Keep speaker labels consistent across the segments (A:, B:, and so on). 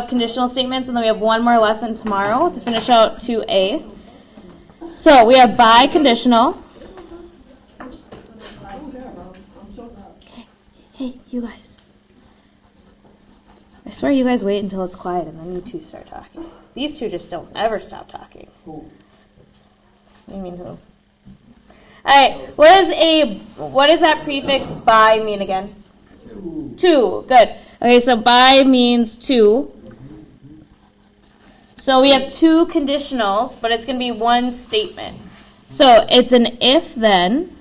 A: conditional statements, and then we have one more lesson tomorrow to finish out 2A. So we have biconditional. Okay. Hey, you guys. I swear you guys wait until it's quiet and then you two start talking. These two just don't ever stop talking. Who? What do you mean who? Alright, what does that prefix by mean again? Two. Good. Okay, so by means two. So we have two conditionals, but it's going to be one statement. So it's an if-then.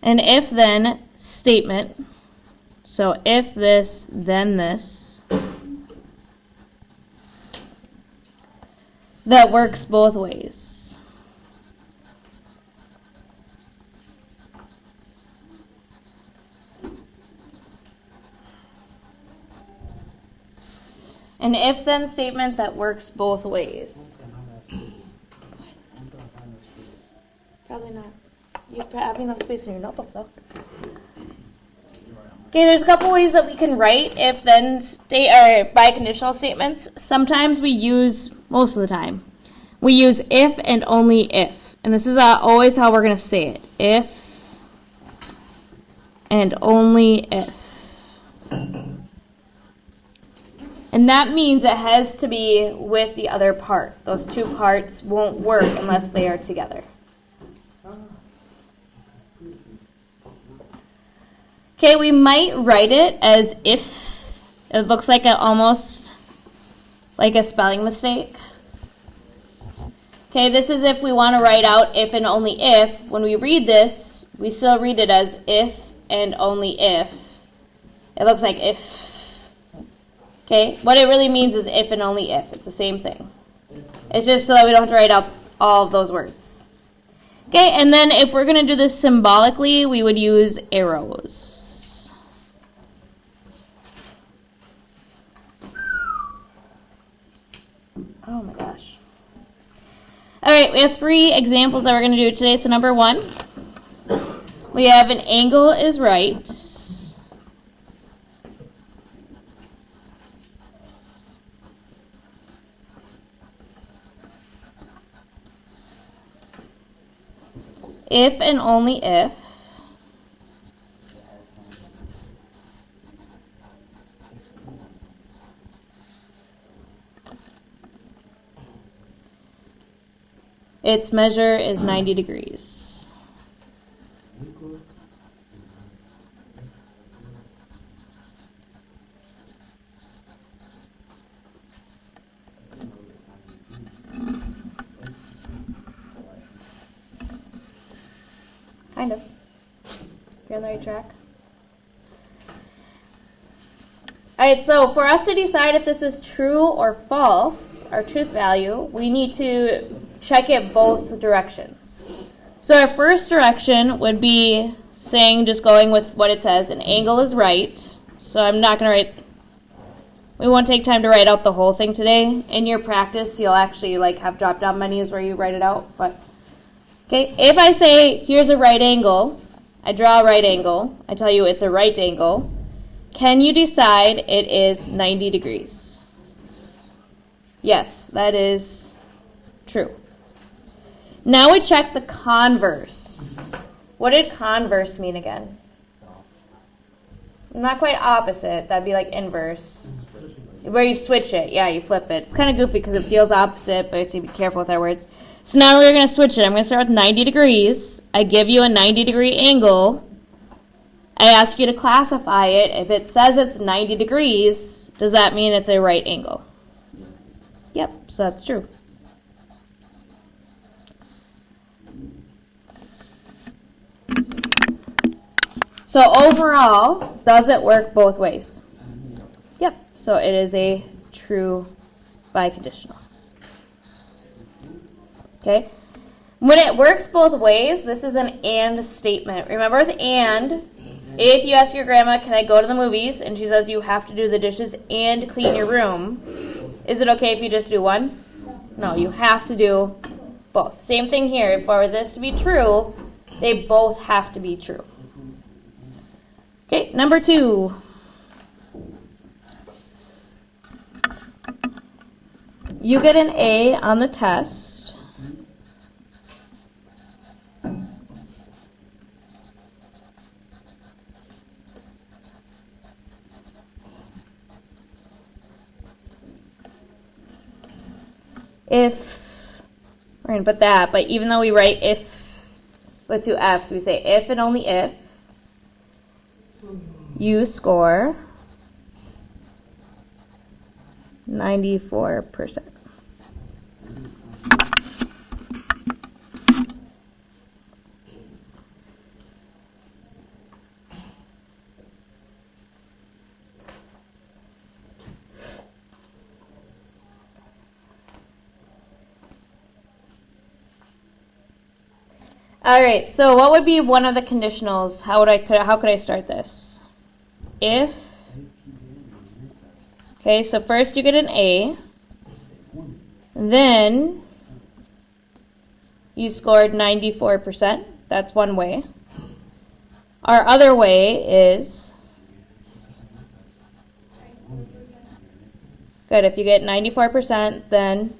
A: An if-then statement. So if this, then this. That works both ways. An if-then statement that works both ways. Probably not. You have enough space in your notebook, though. Okay, there's a couple ways that we can write if-then or biconditional statements. Sometimes we use, most of the time, we use if and only if. And this is always how we're going to say it. If and only if. And that means it has to be with the other part. Those two parts won't work unless they are together. Okay, we might write it as if. It looks like almost like a spelling mistake. Okay, this is if we want to write out if and only if. When we read this, we still read it as if and only if. It looks like if. Okay, what it really means is if and only if. It's the same thing. It's just so that we don't have to write out all of those words. Okay, and then if we're going to do this symbolically, we would use arrows. Oh my gosh. All right, we have 3 examples that we're going to do today. So number 1, we have an angle is right. If and only if. Its measure is 90 degrees. Kind of. You're on the right track. Alright, so for us to decide if this is true or false, our truth value, we need to check it both directions. So our first direction would be saying, just going with what it says, an angle is right. So I'm not going to write, we won't take time to write out the whole thing today. In your practice, you'll actually have drop-down menus where you write it out. But okay, if I say, here's a right angle, I draw a right angle, I tell you it's a right angle, can you decide it is 90 degrees? Yes, that is true. Now we check the converse. What did converse mean again? Not quite opposite. That'd be like inverse. Where you switch it. Yeah, you flip it. It's kind of goofy because it feels opposite, but you have to be careful with our words. So now we're going to switch it. I'm going to start with 90 degrees. I give you a 90-degree angle. I ask you to classify it. If it says it's 90 degrees, does that mean it's a right angle? Yep, so that's true. So overall, does it work both ways? Yep, so it is a true biconditional. Okay? When it works both ways, this is an and statement. Remember with and, if you ask your grandma, can I go to the movies? And she says you have to do the dishes and clean your room. Is it okay if you just do one? No, you have to do both. Same thing here. For this to be true, They both have to be true. Okay, number 2. You get an A on the test. If, we're going to put that, but even though we write if with 2 F's, we say if and only if you score 94%. All right, so what would be one of the conditionals? How could I start this? If, okay, so first you get an A, then you scored 94%. That's one way. Our other way is, good, if you get 94%, then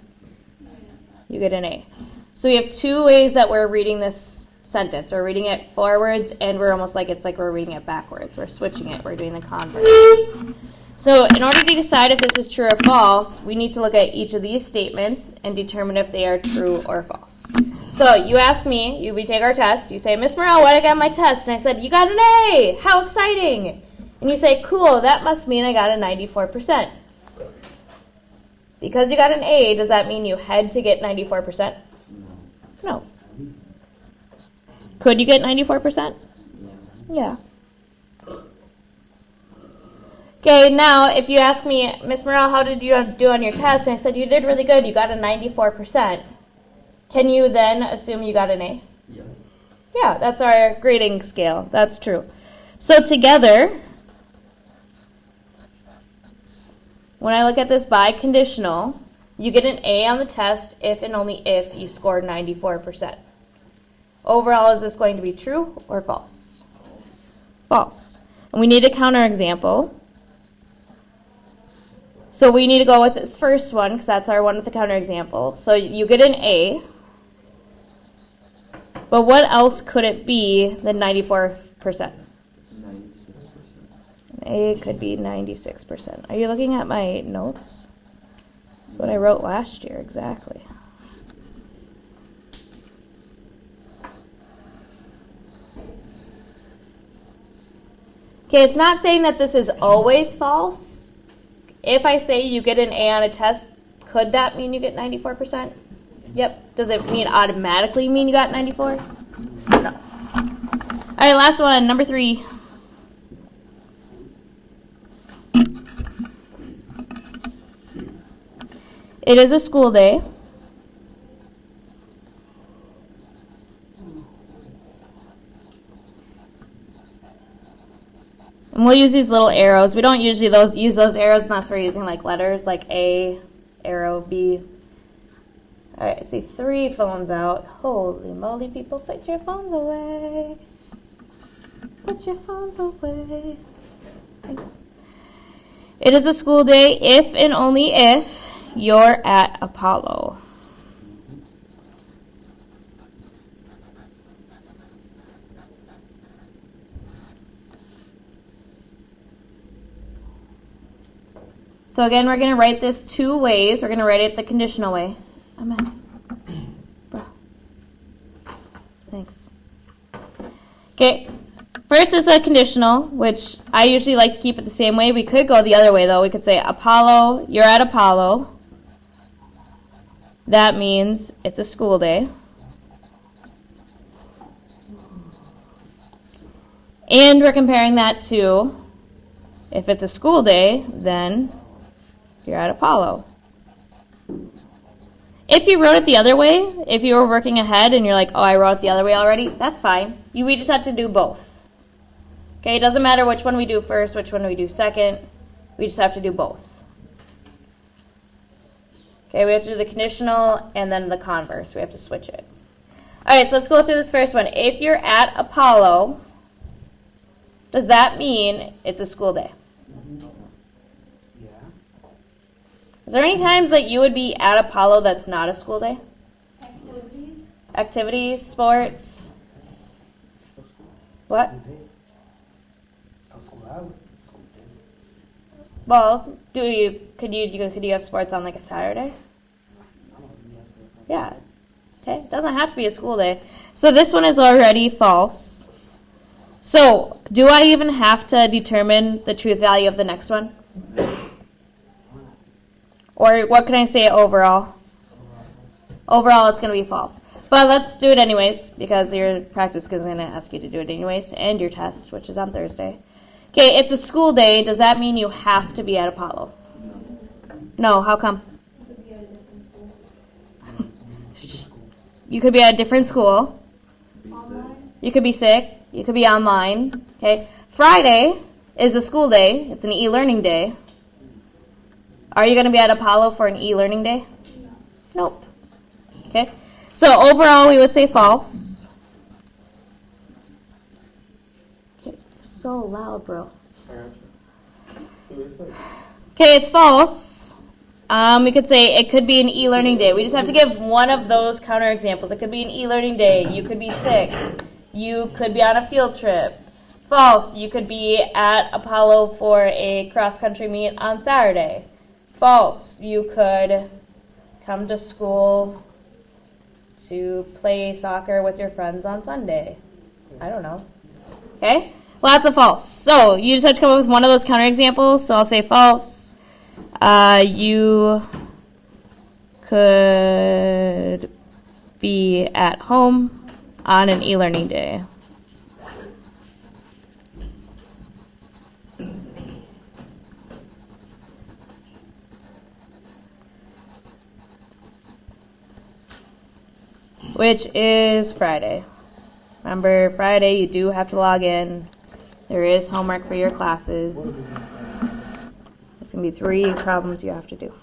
A: you get an A. So we have 2 ways that we're reading this sentence. We're reading it forwards, and we're almost like it's like we're reading it backwards. We're switching it. We're doing the converse. So in order to decide if this is true or false, we need to look at each of these statements and determine if they are true or false. So you ask me, we take our test. You say, Miss Morrell, what I got on my test? And I said, you got an A. How exciting. And you say, cool, that must mean I got a 94%. Because you got an A, does that mean you had to get 94%? No. Could you get 94%? Yeah. Okay, now if you ask me, Miss Morrell, how did you do on your test? And I said, you did really good. You got a 94%. Can you then assume you got an A? Yeah. Yeah, that's our grading scale. That's true. So together, when I look at this biconditional, you get an A on the test if and only if you score 94%. Overall, is this going to be true or false? False. And we need a counterexample. So we need to go with this first one because that's our one with the counterexample. So you get an A. But what else could it be than 94%? 96%. A could be 96%. Are you looking at my notes? That's what I wrote last year, exactly. Okay, it's not saying that this is always false. If I say you get an A on a test, could that mean you get 94%? Yep. Does it automatically mean you got 94? No. All right, last one, number 3. It is a school day. And we'll use these little arrows. We don't usually use those arrows unless we're using like letters like A, arrow, B. All right, I see 3 phones out. Holy moly, people, put your phones away. Put your phones away. Thanks. It is a school day if and only if you're at Apollo. So again, we're going to write this 2 ways. We're going to write it the conditional way. Amen. Bro. Thanks. Okay. First is the conditional, which I usually like to keep it the same way. We could go the other way, though. We could say, Apollo, you're at Apollo. That means it's a school day. And we're comparing that to, if it's a school day, then you're at Apollo. If you wrote it the other way, if you were working ahead and you're like, oh, I wrote it the other way already, that's fine. We just have to do both. Okay, it doesn't matter which one we do first, which one we do second. We just have to do both. Okay, we have to do the conditional and then the converse. We have to switch it. All right, so let's go through this first one. If you're at Apollo, does that mean it's a school day?
B: Yeah.
A: Is there any times that you would be at Apollo that's not a school day? Activities, sports. What? Well, could you have sports on like a Saturday? Yeah. Okay. It doesn't have to be a school day. So this one is already false. So do I even have to determine the truth value of the next one? Or what can I say overall? Overall, it's going to be false. But let's do it anyways, because your practice is going to ask you to do it anyways, and your test, which is on Thursday. Okay, it's a school day. Does that mean you have to be at Apollo? No, how come? You could be at a different school. You could be sick. You could be online. Okay. Friday is a school day. It's an e-learning day. Are you going to be at Apollo for an e-learning day? Nope. Okay. So overall, we would say false. Okay. So loud, bro. Okay, it's false. We could say it could be an e-learning day. We just have to give one of those counterexamples. It could be an e-learning day. You could be sick. You could be on a field trip. False. You could be at Apollo for a cross-country meet on Saturday. False. You could come to school to play soccer with your friends on Sunday. I don't know. Okay? Lots of false. So you just have to come up with one of those counterexamples. So I'll say false. You could be at home on an e-learning day. Which is Friday. Remember, Friday you do have to log in. There is homework for your classes. There's going to be 3 problems you have to do.